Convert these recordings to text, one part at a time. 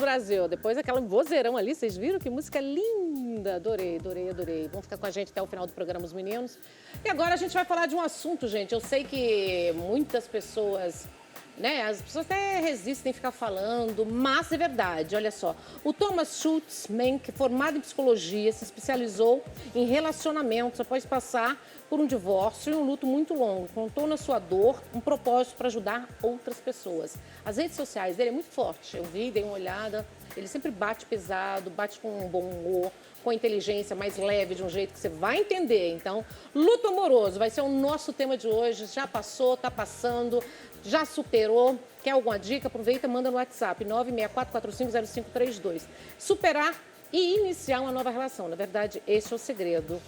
Brasil. Depois aquela vozeirão ali, vocês viram que música linda? Adorei, adorei, adorei. Vão ficar com a gente até o final do programa, os meninos. E agora a gente vai falar de um assunto, gente. Eu sei que muitas pessoas, né? As pessoas até resistem a ficar falando, mas é verdade. Olha só, o Thomas Schultz Menck, formado em psicologia, se especializou em relacionamentos após passar por um divórcio e um luto muito longo. Contou na sua dor um propósito para ajudar outras pessoas. As redes sociais dele é muito forte. Eu vi, dei uma olhada. Ele sempre bate pesado, bate com um bom humor, com inteligência mais leve, de um jeito que você vai entender. Então, luto amoroso vai ser o nosso tema de hoje. Já passou, está passando, já superou. Quer alguma dica? Aproveita e manda no WhatsApp, 964450532. Superar e iniciar uma nova relação. Na verdade, esse é o segredo.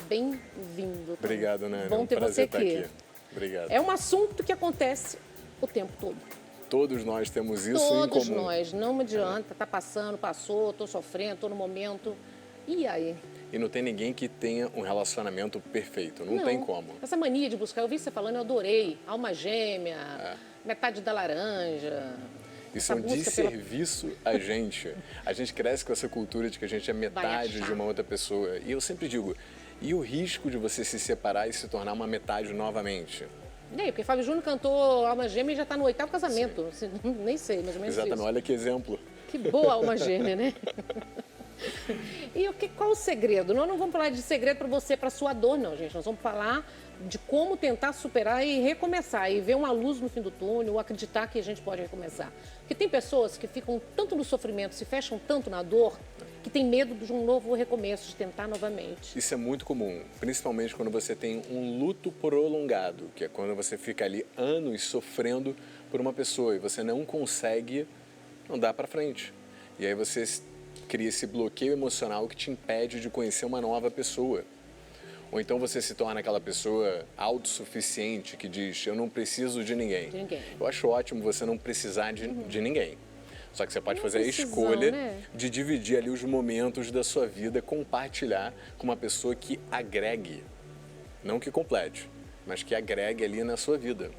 Bem-vindo. Obrigado, Nani. Bom ter você aqui. Obrigado. É um assunto que acontece o tempo todo. Todos nós temos isso em comum. Todos nós. Não adianta. Tá passando, passou, tô sofrendo, tô no momento. E aí? E não tem ninguém que tenha um relacionamento perfeito. Não tem como. Essa mania de buscar, eu vi você falando, eu adorei. Alma gêmea, metade da laranja. Isso é um desserviço a gente. A gente cresce com essa cultura de que a gente é metade de uma outra pessoa. E eu sempre digo, e o risco de você se separar e se tornar uma metade novamente? Porque Fábio Júnior cantou Alma Gêmea e já está no 8º casamento. Nem sei, mais ou menos Exatamente, isso. olha que exemplo. Que boa Alma Gêmea, né? E qual o segredo? Nós não vamos falar de segredo para você, para sua dor, não, gente. Nós vamos falar de como tentar superar e recomeçar, e ver uma luz no fim do túnel, ou acreditar que a gente pode recomeçar. Porque tem pessoas que ficam tanto no sofrimento, se fecham tanto na dor, que tem medo de um novo recomeço, de tentar novamente. Isso é muito comum, principalmente quando você tem um luto prolongado, que é quando você fica ali anos sofrendo por uma pessoa e você não consegue andar para frente. E aí você cria esse bloqueio emocional que te impede de conhecer uma nova pessoa. Ou então você se torna aquela pessoa autossuficiente que diz, eu não preciso de ninguém. Eu acho ótimo você não precisar de ninguém. Só que você pode fazer a escolha de dividir ali os momentos da sua vida, compartilhar com uma pessoa que agregue. Não que complete, mas que agregue ali na sua vida.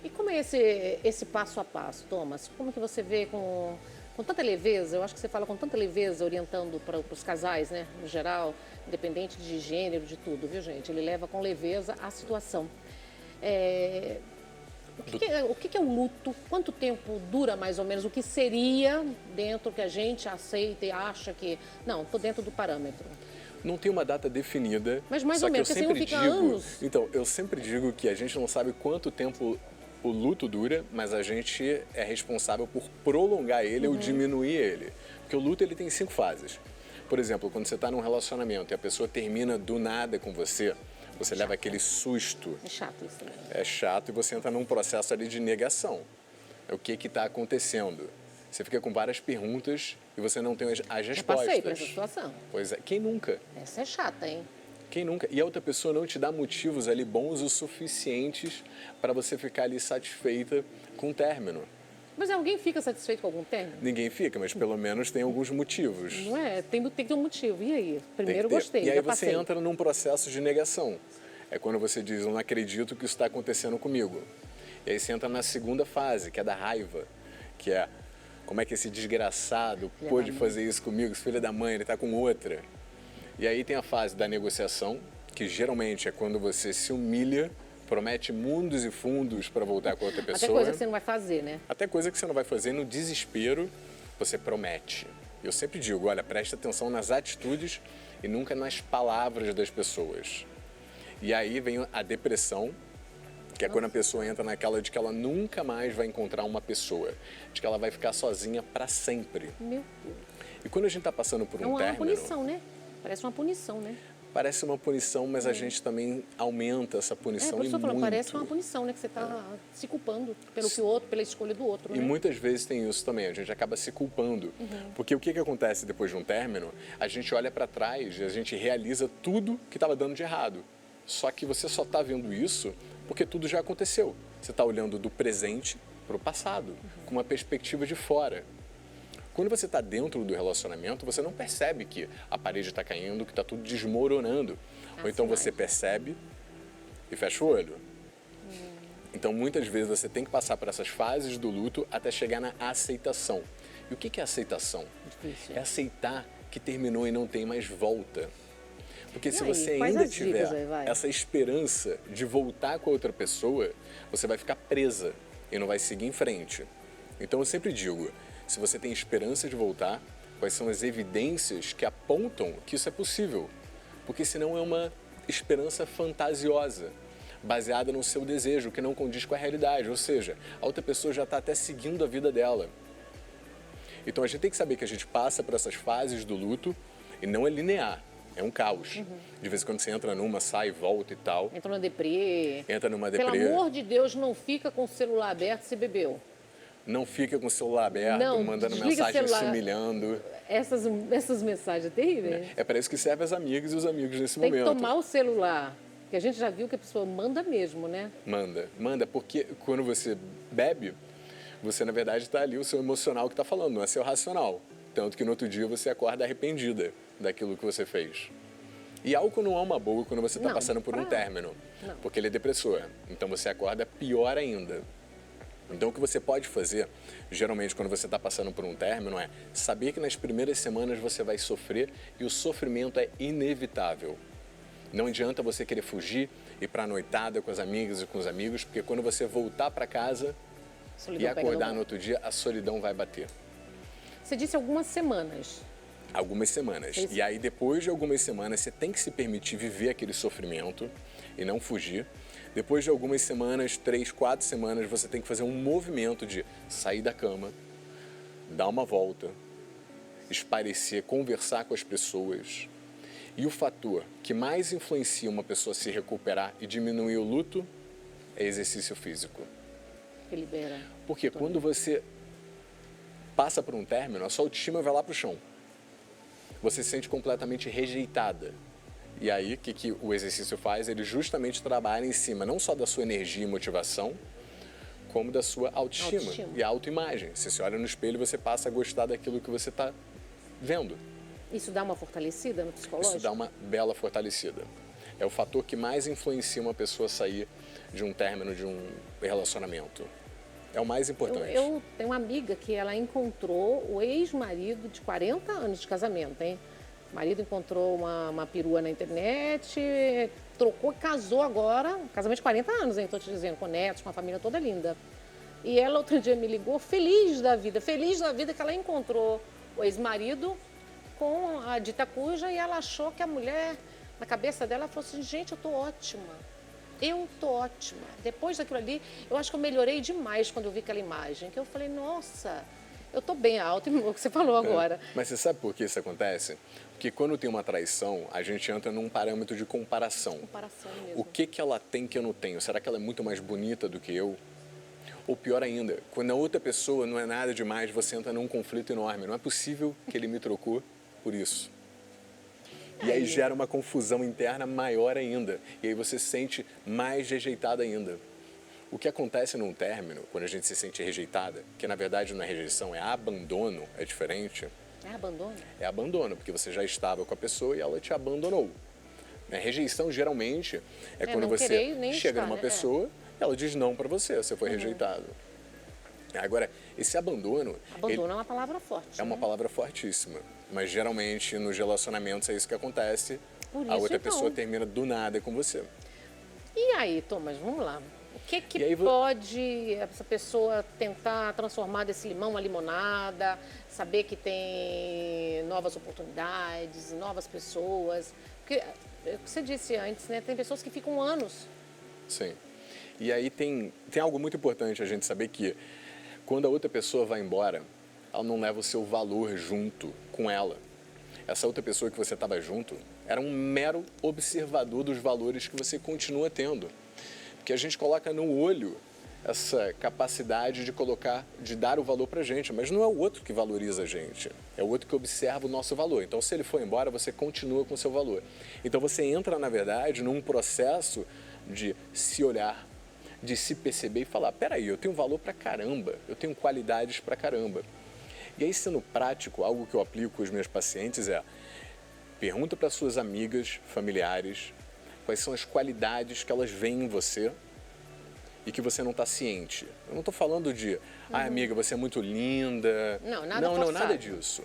E como é esse passo a passo, Thomas? Como que você vê com tanta leveza? Eu acho que você fala com tanta leveza, orientando para os casais, né? No geral, independente de gênero, de tudo, viu, gente? Ele leva com leveza a situação. O que é o luto? Quanto tempo dura, mais ou menos? O que seria dentro que a gente aceita e acha que... Não, estou dentro do parâmetro. Não tem uma data definida. Mas mais ou menos, porque senão fica anos. Então, eu sempre digo que a gente não sabe quanto tempo o luto dura, mas a gente é responsável por prolongar ele ou diminuir ele. Porque o luto ele tem 5 fases. Por exemplo, quando você está num relacionamento e a pessoa termina do nada com você, você leva aquele susto. É chato isso também. É chato e você entra num processo ali de negação. O que está acontecendo? Você fica com várias perguntas e você não tem as respostas. Eu passei por essa situação. Pois é. Quem nunca? Essa é chata, hein? Quem nunca? E a outra pessoa não te dá motivos ali bons o suficientes para você ficar ali satisfeita com o término. Mas alguém fica satisfeito com algum término? Ninguém fica, mas pelo menos tem alguns motivos. Não é? Tem que ter um motivo. E aí? Primeiro gostei, e aí já você passei. entra num processo de negação. É quando você diz, eu não acredito que isso está acontecendo comigo. E aí você entra na segunda fase, que é da raiva, que é como é que esse desgraçado pôde fazer isso comigo, esse filho da mãe, ele está com outra. E aí tem a fase da negociação, que geralmente é quando você se humilha, promete mundos e fundos para voltar com outra pessoa. Até coisa que você não vai fazer, né? Até coisa que você não vai fazer, no desespero, você promete. Eu sempre digo, olha, presta atenção nas atitudes e nunca nas palavras das pessoas. E aí vem a depressão, que é quando a pessoa entra naquela de que ela nunca mais vai encontrar uma pessoa, de que ela vai ficar sozinha para sempre. Meu Deus. E quando a gente está passando por um término... É uma punição, né? Parece uma punição, né? Parece uma punição, mas a gente também aumenta essa punição por isso eu falo, parece uma muito. punição, né? Que você está se culpando pelo que o outro, pela escolha do outro, E né? muitas vezes tem isso também, a gente acaba se culpando. Porque o que acontece depois de um término? A gente olha para trás e a gente realiza tudo que estava dando de errado. Só que você só está vendo isso porque tudo já aconteceu. Você está olhando do presente para o passado, com uma perspectiva de fora. Quando você está dentro do relacionamento, você não percebe que a parede está caindo, que está tudo desmoronando. Ou então você percebe e fecha o olho. Então, muitas vezes você tem que passar por essas fases do luto até chegar na aceitação, E o que é aceitação? Difícil. É aceitar que terminou e não tem mais volta. Porque se aí, você quais ainda as tiver dicas aí, vai? essa esperança de voltar com a outra pessoa, você vai ficar presa e não vai seguir em frente. Então eu sempre digo, se você tem esperança de voltar, quais são as evidências que apontam que isso é possível? Porque senão é uma esperança fantasiosa, baseada no seu desejo, que não condiz com a realidade. Ou seja, a outra pessoa já está até seguindo a vida dela. Então a gente tem que saber que a gente passa por essas fases do luto e não é linear, é um caos. De vez em quando você entra numa, sai, volta e tal. Entra numa deprê. Entra numa Pelo deprê. amor de Deus, não fica com o celular aberto se bebeu. Não fica com o celular aberto, Não, mandando desliga mensagem, celular. se humilhando. Essas mensagens terríveis. É para isso que serve as amigas e os amigos nesse Tem momento. que tomar o celular. Porque a gente já viu que a pessoa manda mesmo, né? Manda, porque quando você bebe, você na verdade está ali o seu emocional que está falando, não é seu racional. Tanto que no outro dia você acorda arrependida daquilo que você fez. E álcool não é uma boa quando você está Não, passando por um término, Não. porque ele é depressor. Então você acorda pior ainda. Então o que você pode fazer, geralmente quando você está passando por um término, é saber que nas primeiras semanas você vai sofrer e o sofrimento é inevitável. Não adianta você querer fugir, ir para a noitada com as amigas e com os amigos, porque quando você voltar para casa Solidão e acordar pega no outro dia, a solidão vai bater. Você disse algumas semanas. Algumas semanas. Isso. E aí, depois de algumas semanas, você tem que se permitir viver aquele sofrimento e não fugir. Depois de algumas semanas, 3, 4 semanas, você tem que fazer um movimento de sair da cama, dar uma volta, espairecer, conversar com as pessoas. E o fator que mais influencia uma pessoa a se recuperar e diminuir o luto é exercício físico. Que libera. Porque quando você passa por um término, a sua autoestima vai lá para o chão. Você se sente completamente rejeitada. E aí, o que o exercício faz? Ele justamente trabalha em cima não só da sua energia e motivação, como da sua autoestima e autoimagem. Você se olha no espelho e você passa a gostar daquilo que você está vendo. Isso dá uma fortalecida no psicológico? Isso dá uma bela fortalecida. É o fator que mais influencia uma pessoa a sair de um término, de um relacionamento. É o mais importante. Eu tenho uma amiga que ela encontrou o ex-marido de 40 anos de casamento, hein? O marido encontrou uma perua na internet, trocou e casou agora, casamento de 40 anos, hein? Estou te dizendo, com netos, com uma família toda linda. E ela outro dia me ligou, feliz da vida que ela encontrou o ex-marido com a dita cuja e ela achou que a mulher, na cabeça dela, falou assim, gente, eu tô ótima. Eu tô ótima. Depois daquilo ali, eu acho que eu melhorei demais quando eu vi aquela imagem. Que eu falei, nossa, eu tô bem alta, o que você falou agora. Mas você sabe por que isso acontece? Porque quando tem uma traição, a gente entra num parâmetro de comparação. Comparação mesmo. O que ela tem que eu não tenho? Será que ela é muito mais bonita do que eu? Ou pior ainda, quando a outra pessoa não é nada demais, você entra num conflito enorme. Não é possível que ele me trocou por isso. E aí gera uma confusão interna maior ainda. E aí você se sente mais rejeitada ainda. O que acontece num término, quando a gente se sente rejeitada, que na verdade não é rejeição, é abandono, é diferente. É abandono? É abandono, porque você já estava com a pessoa e ela te abandonou. Rejeição geralmente é quando não você querer nem chega estar, numa né? pessoa e ela diz não para você, você foi rejeitado. Agora, esse abandono... Abandono é uma palavra forte. É uma palavra fortíssima. Mas geralmente nos relacionamentos é isso que acontece. Por isso, a outra então. pessoa termina do nada com você. E aí, Thomas, vamos lá. O que E aí, pode essa pessoa tentar transformar desse limão uma limonada, saber que tem novas oportunidades, novas pessoas? Porque, é o que você disse antes, né? Tem pessoas que ficam anos. Sim. E aí tem algo muito importante a gente saber que quando a outra pessoa vai embora, ela não leva o seu valor junto com ela. Essa outra pessoa que você estava junto era um mero observador dos valores que você continua tendo. Porque a gente coloca no olho essa capacidade de dar o valor para a gente, mas não é o outro que valoriza a gente, é o outro que observa o nosso valor. Então, se ele for embora, você continua com o seu valor. Então, você entra, na verdade, num processo de se olhar, de se perceber e falar, peraí, eu tenho valor pra caramba, eu tenho qualidades pra caramba. E aí, sendo prático, algo que eu aplico com os meus pacientes é, pergunta para suas amigas, familiares, quais são as qualidades que elas veem em você e que você não está ciente. Eu não estou falando de, amiga, você é muito linda. Não, nada não, forçado. nada disso.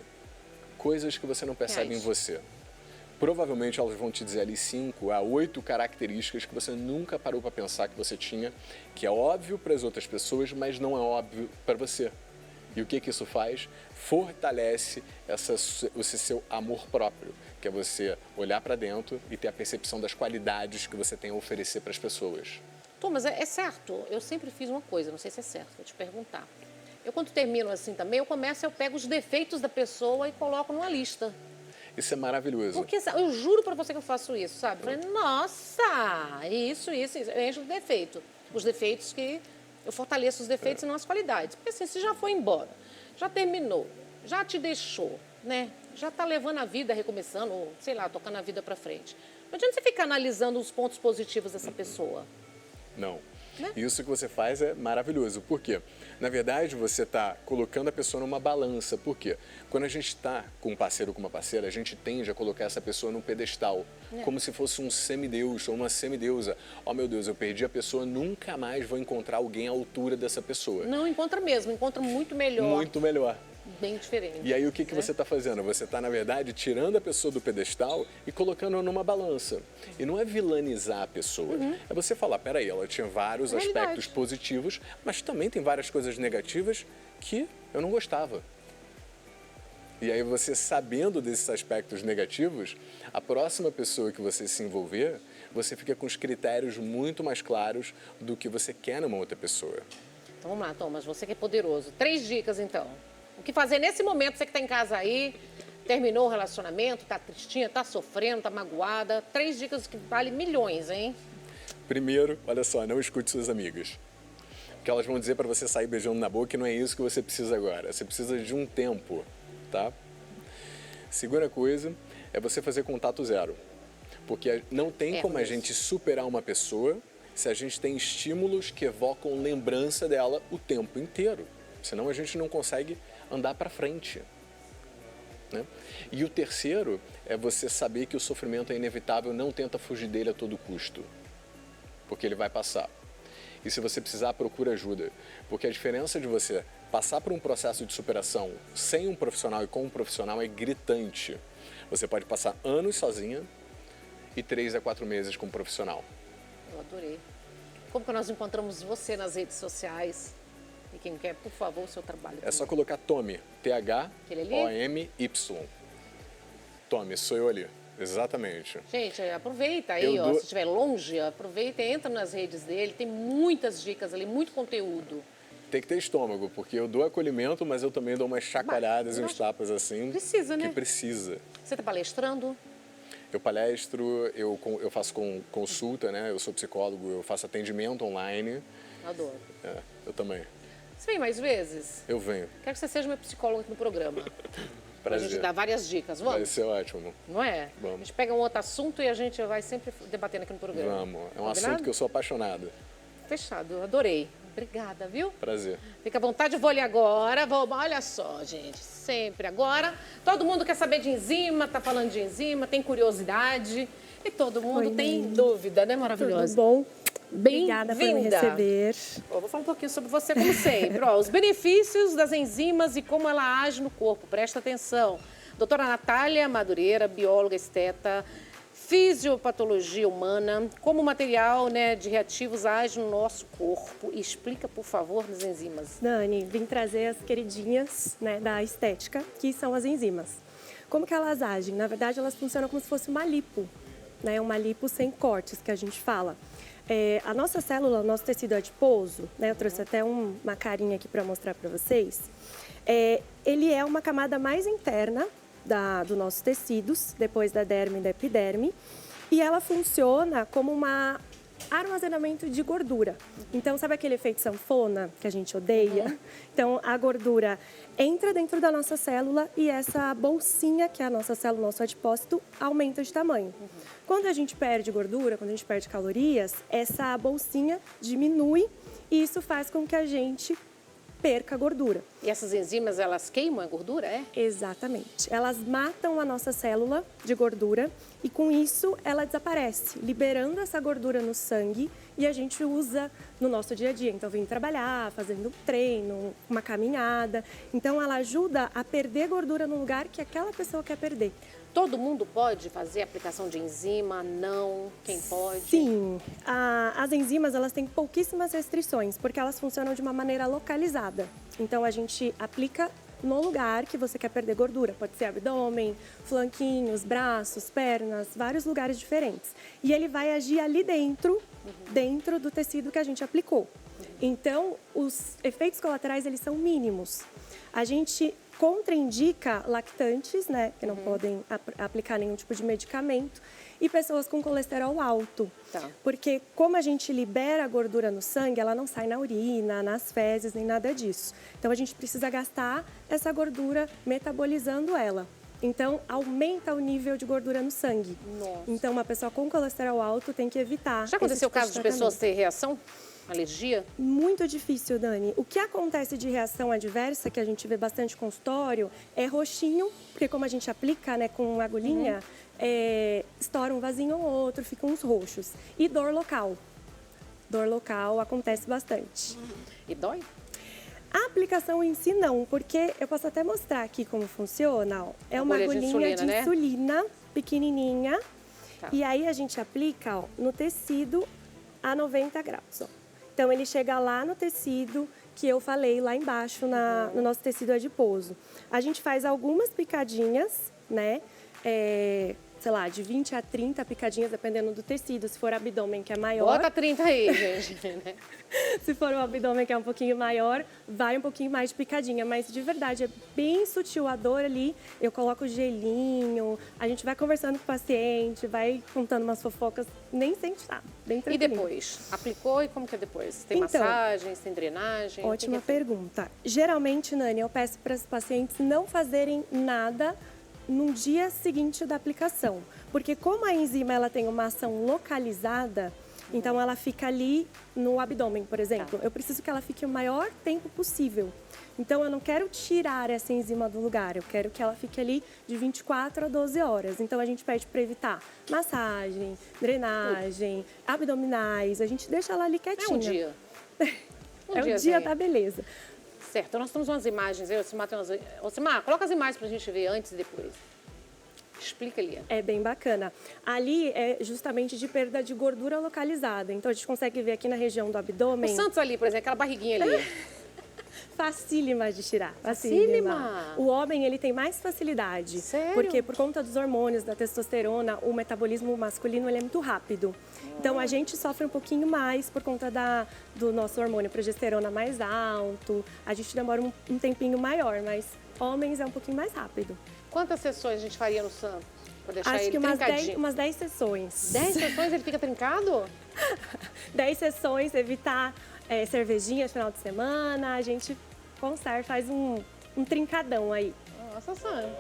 Coisas que você não percebe em você. Provavelmente elas vão te dizer ali 5 a 8 características que você nunca parou para pensar que você tinha, que é óbvio para as outras pessoas, mas não é óbvio para você. E o que isso faz? Fortalece esse seu amor próprio, que é você olhar para dentro e ter a percepção das qualidades que você tem a oferecer para as pessoas. Mas é certo, eu sempre fiz uma coisa, não sei se é certo, vou te perguntar. Eu, quando termino assim também, eu pego os defeitos da pessoa e coloco numa lista. Isso é maravilhoso. Porque eu juro pra você que eu faço isso, sabe? Eu falei, nossa, isso. Eu encho de defeito. Os defeitos que... Eu fortaleço os defeitos e não as qualidades. Porque assim, se já foi embora, já terminou, já te deixou, né? Já tá levando a vida, recomeçando, ou, sei lá, tocando a vida pra frente. Não adianta você ficar analisando os pontos positivos dessa pessoa. Não. Né? Isso que você faz é maravilhoso. Por quê? Na verdade, você está colocando a pessoa numa balança. Por quê? Quando a gente está com um parceiro ou com uma parceira, a gente tende a colocar essa pessoa num pedestal, como se fosse um semideus ou uma semideusa. Oh, meu Deus, eu perdi a pessoa, nunca mais vou encontrar alguém à altura dessa pessoa. Não, encontra mesmo, encontra muito melhor. Muito melhor. Bem diferente. E aí o que você está fazendo? Você está, na verdade, tirando a pessoa do pedestal e colocando numa balança. E não é vilanizar a pessoa. É você falar, peraí, ela tinha vários aspectos positivos, mas também tem várias coisas negativas que eu não gostava. E aí você, sabendo desses aspectos negativos, a próxima pessoa que você se envolver, você fica com os critérios muito mais claros do que você quer numa outra pessoa. Então vamos lá, Thomas, você que é poderoso. 3 dicas, então. O que fazer nesse momento, você que está em casa aí, terminou o relacionamento, está tristinha, está sofrendo, está magoada. 3 dicas que valem milhões, hein? Primeiro, olha só, não escute suas amigas. Porque elas vão dizer para você sair beijando na boca e não é isso que você precisa agora. Você precisa de um tempo, tá? Segunda coisa é você fazer contato zero. Porque não tem como a gente superar uma pessoa se a gente tem estímulos que evocam lembrança dela o tempo inteiro. Senão a gente não consegue andar para frente. Né? E o terceiro é você saber que o sofrimento é inevitável, não tenta fugir dele a todo custo. Porque ele vai passar. E se você precisar, procura ajuda. Porque a diferença de você passar por um processo de superação sem um profissional e com um profissional é gritante. Você pode passar anos sozinha e 3 a 4 meses com um profissional. Eu adorei. Como que nós encontramos você nas redes sociais? E quem quer, por favor, o seu trabalho. É só colocar Thomy, T-H-O-M-Y. Thomy, sou eu ali. Exatamente. Gente, aproveita aí, ó, se estiver longe, aproveita e entra nas redes dele. Tem muitas dicas ali, muito conteúdo. Tem que ter estômago, porque eu dou acolhimento, mas eu também dou umas chacoalhadas e uns tapas assim. Precisa, né? Que precisa. Você está palestrando? Eu palestro, eu faço consulta, né? Eu sou psicólogo, eu faço atendimento online. Adoro. É, eu também. Você vem mais vezes? Eu venho. Quero que você seja meu psicólogo aqui no programa. Prazer. A gente dá várias dicas, vamos? Vai ser ótimo. Não é? Vamos. A gente pega um outro assunto e a gente vai sempre debatendo aqui no programa. Vamos. É um Combinado? assunto que eu sou apaixonado. Fechado, adorei. Obrigada, viu? Prazer. Fica à vontade, eu vou ali agora. Olha só, gente, sempre agora. Todo mundo quer saber de enzima, tá falando de enzima, tem curiosidade. E todo mundo tem dúvida, né, maravilhosa? Tudo bom? Bem-vinda. Obrigada por me receber. Vou falar um pouquinho sobre você, como sempre. Ó, os benefícios das enzimas e como ela age no corpo. Presta atenção. Doutora Natália Madureira, bióloga esteta, fisiopatologia humana, como o material, né, de reativos age no nosso corpo. Explica, por favor, das enzimas. Dani, vim trazer as queridinhas, né, da estética, que são as enzimas. Como que elas agem? Na verdade, elas funcionam como se fosse uma lipo, né, uma lipo sem cortes, que a gente fala. A nossa célula, o nosso tecido adiposo, né, eu trouxe até uma carinha aqui para mostrar para vocês, ele é uma camada mais interna dos nossos tecidos, depois da derme e da epiderme, e ela funciona como um armazenamento de gordura. Então, sabe aquele efeito sanfona que a gente odeia? Então, a gordura entra dentro da nossa célula e essa bolsinha, que é a nossa célula, o nosso adipócito, aumenta de tamanho. Quando a gente perde gordura, quando a gente perde calorias, essa bolsinha diminui e isso faz com que a gente perca a gordura. E essas enzimas, elas queimam a gordura, é? Exatamente. Elas matam a nossa célula de gordura e com isso ela desaparece, liberando essa gordura no sangue e a gente usa no nosso dia a dia. Então, vem trabalhar, fazendo treino, uma caminhada. Então, ela ajuda a perder gordura no lugar que aquela pessoa quer perder. Todo mundo pode fazer aplicação de enzima? Não? Quem pode? Sim. As enzimas, elas têm pouquíssimas restrições, porque elas funcionam de uma maneira localizada. Então, a gente aplica no lugar que você quer perder gordura. Pode ser abdômen, flanquinhos, braços, pernas, vários lugares diferentes. E ele vai agir ali dentro do tecido que a gente aplicou. Então, os efeitos colaterais, eles são mínimos. A gente contraindica lactantes, né, que não podem aplicar nenhum tipo de medicamento, e pessoas com colesterol alto. Tá. Porque como a gente libera a gordura no sangue, ela não sai na urina, nas fezes, nem nada disso. Então, a gente precisa gastar essa gordura metabolizando ela. Então, aumenta o nível de gordura no sangue. Nossa. Então, uma pessoa com colesterol alto tem que evitar. Já aconteceu o esse tipo caso de pessoas tratamento. ter reação? Alergia? Muito difícil, Dani. O que acontece de reação adversa, que a gente vê bastante consultório, é roxinho, porque como a gente aplica, né, com agulhinha, estoura um vasinho ou outro, ficam uns roxos. E dor local. Dor local acontece bastante. E dói? A aplicação em si não, porque eu posso até mostrar aqui como funciona. Ó. É uma Agulha de agulhinha insulina, né? insulina, pequenininha. Tá. E aí a gente aplica, ó, no tecido a 90 graus. Ó. Então, ele chega lá no tecido que eu falei lá embaixo, no nosso tecido adiposo. A gente faz algumas picadinhas, né? Sei lá, de 20 a 30 picadinhas, dependendo do tecido. Se for abdômen, que é maior. Bota 30 aí, gente. Né? Se for o abdômen, que é um pouquinho maior, vai um pouquinho mais de picadinha. Mas, de verdade, é bem sutil a dor ali. Eu coloco gelinho, a gente vai conversando com o paciente, vai contando umas fofocas, nem sente nada, bem E tranquilo. depois? Aplicou e como que é depois? Tem Então, massagens, tem drenagem? Ótima O que que é feito? pergunta. Geralmente, Nani, eu peço para os pacientes não fazerem nada no dia seguinte da aplicação. Porque como a enzima ela tem uma ação localizada, então ela fica ali no abdômen, por exemplo. Tá. Eu preciso que ela fique o maior tempo possível. Então, eu não quero tirar essa enzima do lugar, eu quero que ela fique ali de 24 a 12 horas. Então, a gente pede para evitar massagem, drenagem, abdominais, a gente deixa ela ali É quietinha. um dia. É o dia diazinho. da beleza. Certo, nós temos umas imagens. Ocimar tem umas... Ocimar, coloca as imagens pra gente ver antes e depois. Explica ali. É bem bacana. Ali é justamente de perda de gordura localizada. Então, a gente consegue ver aqui na região do O abdômen. Santos ali, por exemplo, aquela barriguinha ali. Facílima de tirar. Facílima? O homem, ele tem mais facilidade. Sério? Porque por conta dos hormônios, da testosterona, o metabolismo masculino, ele é muito rápido. Então, a gente sofre um pouquinho mais por conta do nosso hormônio progesterona mais alto. A gente demora um tempinho maior, mas homens é um pouquinho mais rápido. Quantas sessões a gente faria no Santos? Pra deixar Acho ele que trincadinho? umas 10 sessões. 10 sessões ele fica trincado? 10 sessões, evitar cervejinha no final de semana, a gente conserva, faz um trincadão aí. Nossa, Santos.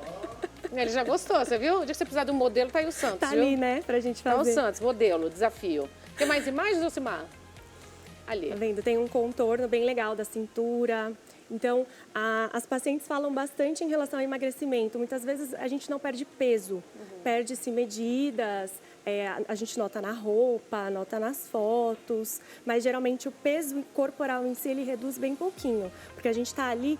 Ele já gostou, você viu? O dia que você precisar de um modelo, tá aí o Santos, Tá viu? ali, né, pra gente Tá o fazer. Santos, modelo, desafio. Tem mais imagens, Ocimar? Ali. Tá vendo? Tem um contorno bem legal da cintura. Então, as pacientes falam bastante em relação ao emagrecimento. Muitas vezes a gente não perde peso, perde-se medidas, a gente nota na roupa, nota nas fotos, mas geralmente o peso corporal em si ele reduz bem pouquinho, porque a gente está ali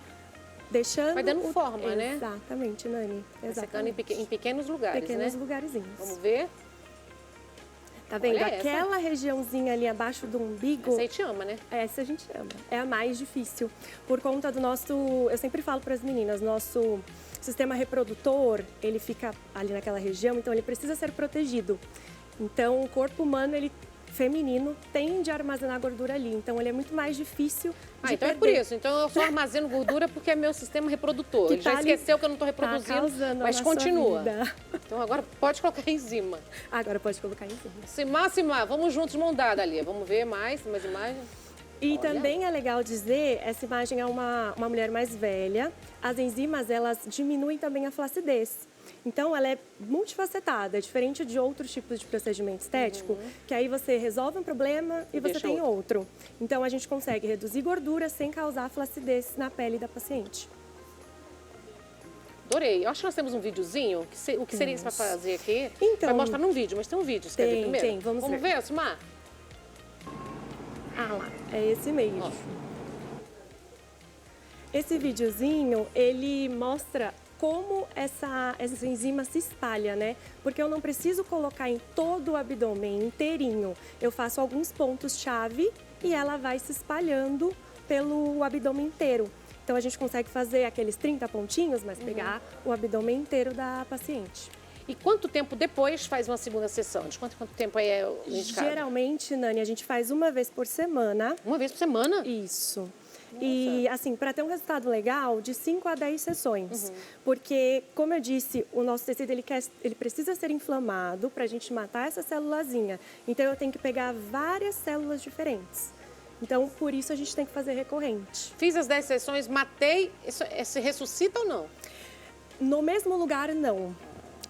deixando... Vai dando forma, né? Exatamente, Nani. Vai secando Exatamente. em pequenos lugares, Pequenos né? lugarzinhos. Vamos ver? Tá vendo? Olha essa. Aquela regiãozinha ali abaixo do umbigo... Essa aí te ama, né? Essa a gente ama. É a mais difícil. Por conta do nosso... Eu sempre falo para as meninas, nosso sistema reprodutor, ele fica ali naquela região, então ele precisa ser protegido. Então, o corpo humano, ele feminino, tende a armazenar gordura ali. Então, ele é muito mais difícil de Então perder. é por isso. Então eu só armazeno gordura porque é meu sistema reprodutor. Que Ele já tá ali- esqueceu que eu não estou Tá reproduzindo, causando mas na sua continua. vida. Então agora pode colocar enzima. Agora pode colocar em cima. Simar, vamos juntos mão dada ali. Vamos ver mais imagens. E Olha. também é legal dizer, essa imagem é uma mulher mais velha. As enzimas, elas diminuem também a flacidez. Então, ela é multifacetada, é diferente de outros tipos de procedimento estético, que aí você resolve um problema e você Deixa tem outro. Então, a gente consegue reduzir gordura sem causar flacidez na pele da paciente. Adorei. Eu acho que nós temos um videozinho. O que seria isso para fazer aqui? Então, vai mostrar num vídeo, mas tem um vídeo. Você quer ver primeiro? Tem, vamos ver, Sumar? Ah lá, é esse mesmo. Ó. Esse videozinho, ele mostra como essa enzima se espalha, né? Porque eu não preciso colocar em todo o abdômen inteirinho. Eu faço alguns pontos-chave e ela vai se espalhando pelo abdômen inteiro. Então, a gente consegue fazer aqueles 30 pontinhos, mas pegar o abdômen inteiro da paciente. E quanto tempo depois faz uma segunda sessão? De quanto tempo aí é indicado? Geralmente, Nani, a gente faz uma vez por semana. Uma vez por semana? Isso. Nossa. E, assim, para ter um resultado legal, de 5 a 10 sessões. Porque, como eu disse, o nosso tecido ele precisa ser inflamado para a gente matar essa célulazinha. Então, eu tenho que pegar várias células diferentes. Então, por isso, a gente tem que fazer recorrente. Fiz as 10 sessões, matei. Se ressuscita ou não? No mesmo lugar, não.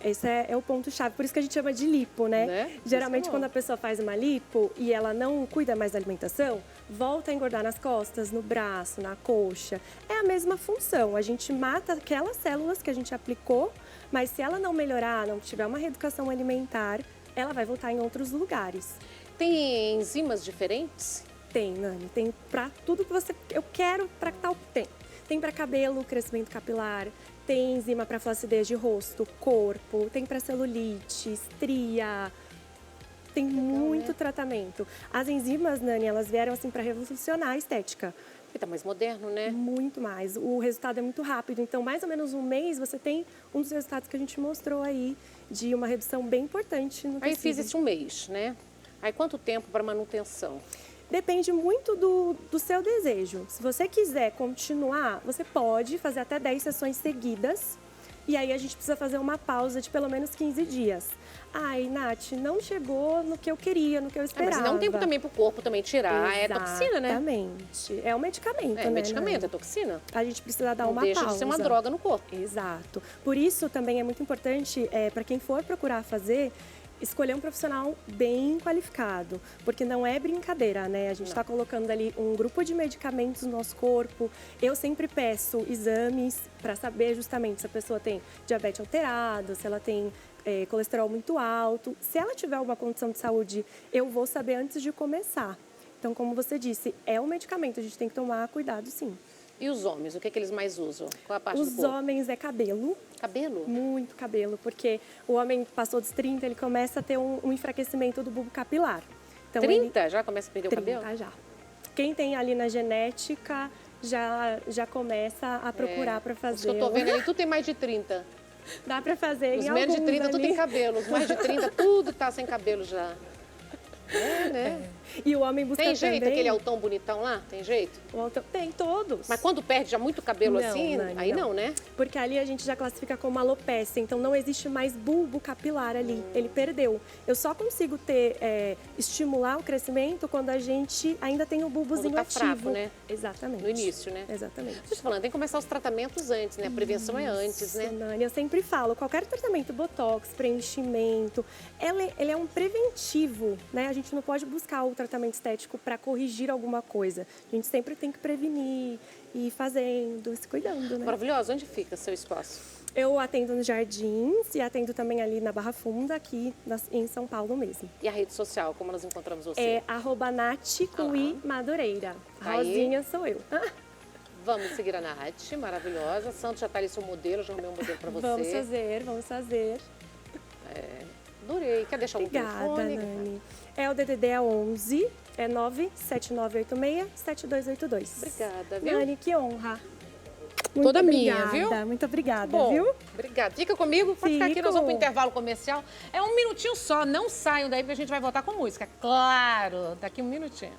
Esse é o ponto-chave, por isso que a gente chama de lipo, né? Geralmente, quando a pessoa faz uma lipo e ela não cuida mais da alimentação, volta a engordar nas costas, no braço, na coxa. É a mesma função, a gente mata aquelas células que a gente aplicou, mas se ela não melhorar, não tiver uma reeducação alimentar, ela vai voltar em outros lugares. Tem enzimas diferentes? Tem, Nani, tem pra tudo que eu quero pra tal tem. Tem pra cabelo, crescimento capilar, tem enzima para flacidez de rosto, corpo, tem para celulite, estria, tem muito tratamento. As enzimas, Nani, elas vieram assim para revolucionar a estética. Porque tá mais moderno, né? Muito mais. O resultado é muito rápido. Então, mais ou menos um mês, você tem um dos resultados que a gente mostrou aí, de uma redução bem importante no tecido. Aí fiz esse um mês, né? Aí quanto tempo para manutenção? Depende muito do seu desejo. Se você quiser continuar, você pode fazer até 10 sessões seguidas. E aí a gente precisa fazer uma pausa de pelo menos 15 dias. Ai, Nath, não chegou no que eu queria, no que eu esperava. Mas dá um tempo também pro corpo também tirar. É toxina, né? Exatamente. É um medicamento, né? Medicamento, é toxina. A gente precisa dar uma deixa pausa. de ser uma droga no corpo. Exato. Por isso também é muito importante, para quem for procurar fazer, escolher um profissional bem qualificado, porque não é brincadeira, né? A gente está colocando ali um grupo de medicamentos no nosso corpo. Eu sempre peço exames para saber justamente se a pessoa tem diabetes alterado, se ela tem colesterol muito alto. Se ela tiver alguma condição de saúde, eu vou saber antes de começar. Então, como você disse, é um medicamento, a gente tem que tomar cuidado, sim. E os homens, o que eles mais usam? Qual a parte do corpo? Os homens é cabelo. Cabelo? Muito cabelo, porque o homem passou dos 30, ele começa a ter um enfraquecimento do bulbo capilar. Então, 30? Já começa a perder 30, o cabelo? Já. Quem tem ali na genética já começa a procurar para fazer. Isso que eu tô vendo ali, tu tem mais de 30. Dá para fazer Os em menos de 30, ali. tu tem cabelo. Os mais de 30, tudo tá sem cabelo já. É, né? E o homem busca Tem jeito, também... aquele altão bonitão lá? Tem jeito? Tem, todos. Mas quando perde já muito cabelo Não, assim, Nani, aí não, né? Porque ali a gente já classifica como alopecia, então não existe mais bulbo capilar ali, ele perdeu. Eu só consigo estimular o crescimento quando a gente ainda tem o bulbozinho tá ativo. fraco, né? Exatamente. No início, né? Exatamente. Estou te falando, tem que começar os tratamentos antes, né? A prevenção é antes, né? Nani, eu sempre falo, qualquer tratamento, botox, preenchimento, ele é um preventivo, né? A gente não pode buscar o tratamento estético para corrigir alguma coisa. A gente sempre tem que prevenir e ir fazendo, se cuidando, né? Maravilhosa, onde fica seu espaço? Eu atendo nos Jardins e atendo também ali na Barra Funda, aqui em São Paulo mesmo. E a rede social, como nós encontramos você? É @Nath com I Madureira. A Rosinha sou eu. Vamos seguir a Nath, maravilhosa. Santos já está ali seu modelo, já arrumei um modelo para você. Vamos fazer. Adorei. Quer deixar algum telefone? Nani. O DDD é 11, é 97986-7282. Obrigada, viu? Nani, que honra. Toda minha, viu? Muito obrigada, Bom, viu? Obrigada. Fica comigo, pode ficar aqui, Fico. nós vamos para o intervalo comercial. É um minutinho só, não saiam daí, porque a gente vai voltar com música. Claro, daqui um minutinho.